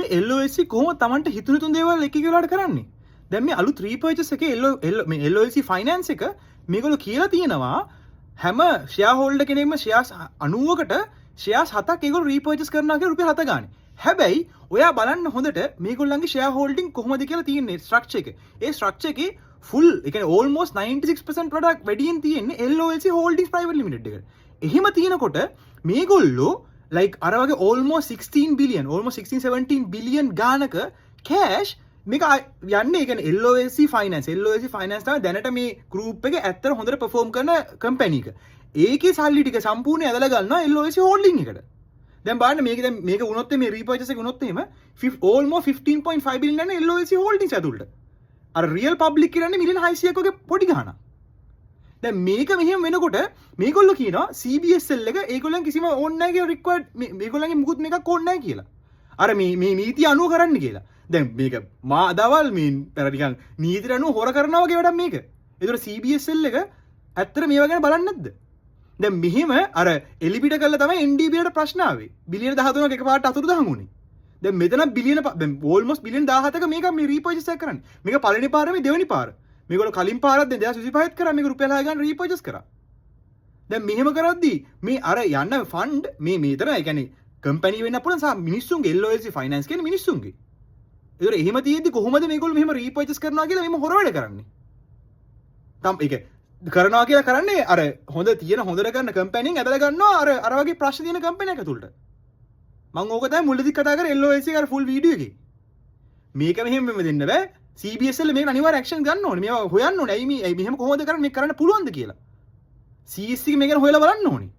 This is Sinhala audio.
මේ LOLC කොහොමද Tamanට හිතුණු තුන් දේවල් එක එක වෙලාවට කරන්නේ? දැන් මේ අලුත් repurchase එකේ මේ LOLC finance එක මේගොල්ලෝ කියලා තියෙනවා හැම ෂෙයා හෝල්ඩර් කෙනෙක්ම ෂෙයාස් 90කට ෂෙයාස් 7ක් ඒගොල්ලෝ repurchase කරනවා කියලා රුපියල් 7 ගානේ. හැබැයි ඔයා බලන්න හොඳට මේගොල්ලන්ගේ ෂෙයා හෝල්ඩින් කොහොමද කියලා තියෙන්නේ ස්ට්‍රක්චර් එක. ඒ ස්ට්‍රක්චර් එකේ ෆුල් ඒ කියන්නේ almost 96% product වැඩියෙන් තියෙන්නේ LOLC Holdings Private Limited එකට. එහෙම තියෙනකොට මේගොල්ලෝ like අර වගේ almost 16 billion almost 16-17 billion ගානක cash මේක යන්නේ ඒ කියන්නේ LOLC finance තමයි දැනට මේ group එක ඇත්තට හොඳට perform කරන company එක. ඒකේ සල්ලි ටික සම්පූර්ණයෙන් ඇදලා ගන්නවා LOLC holding එකට. දැන් බලන්න මේක වුණොත් මේ repurchase එක වුණොත් එහෙම almost 15.5 billion යන LOLC holdings ඇතුළට. අර real public කියන්නේ මිලියන 600ක් වගේ පොඩි ගහනක්. දැන් මේක මෙහෙම වෙනකොට මේගොල්ලෝ කියනවා CBSL එක ඒගොල්ලන් කිසිම ඕන් නැහැ කියලා required මේගොල්ලන්ගේ මුකුත් මේකක් ඕන් නැහැ කියලා. අර මේ නීතිය අනුව කරන්න කියලා. දැන් මේක මා දවල් මේ අර නිකන් නීතියට අනුව හොර කරනවා වගේ වැඩක් මේක. ඒතර CBSL එක ඇත්තට මේවා ගැන බලන්නේ නැද්ද? දැන් මෙහෙම අර එලිපිට කළා තමයි NDB වලට ප්‍රශ්න ආවේ. බිලියන 13ක එකපාරට අතුරුදහන් වුණේ. දැන් මෙතන බිලියන දැන් ඕල්මෝස්ට් බිලියන 17ක මේක මේ repurchase එක කරන්නේ. මේක පළවෙනි පාර මේ දෙවෙනි පාර. මේගොල්ලෝ කලින් පාරක් 2025ත් කරා මේක රුපියල් 6 ගන්න repurchase කරා. දැන් මෙහෙම කරද්දී මේ අර යන ෆන්ඩ් මේ මෙතන ඒ කියන්නේ කම්පැනි වෙන්න පුළුවන් මිනිස්සුන්ගේ LOLC finance කියන්නේ මිනිස්සුන්ගේ. ඒතර එහෙම තියෙද්දි කොහොමද මේගොල්ලෝ මෙහෙම repurchase කරනවා කියලා මෙහෙම හොර වැඩ කරන්නේ? ඒක කරනවා කියලා කරන්නේ අර හොඳ තියෙන හොඳට කරන කම්පැනිෙන් ඇදලා ගන්නවා අර වගේ ප්‍රශ්න තියෙන කම්පැනි එකක් ඇතුළට. මම ඕක තමයි මුලදී කතා කරේ LOLC එක අර ෆුල් වීඩියෝ එකේ. මේක මෙහෙම දෙන්න බෑ. CBSL මේක අනිවාර්ය ඇක්ෂන් ගන්න ඕනේ. මේවා හොයන්න ඕනේ. ඇයි මෙහෙම කොහොමද කරන්නේ මේක කරන්න පුළුවන්ද කියලා. CSC එක මේක හොයලා බලන්න ඕනේ.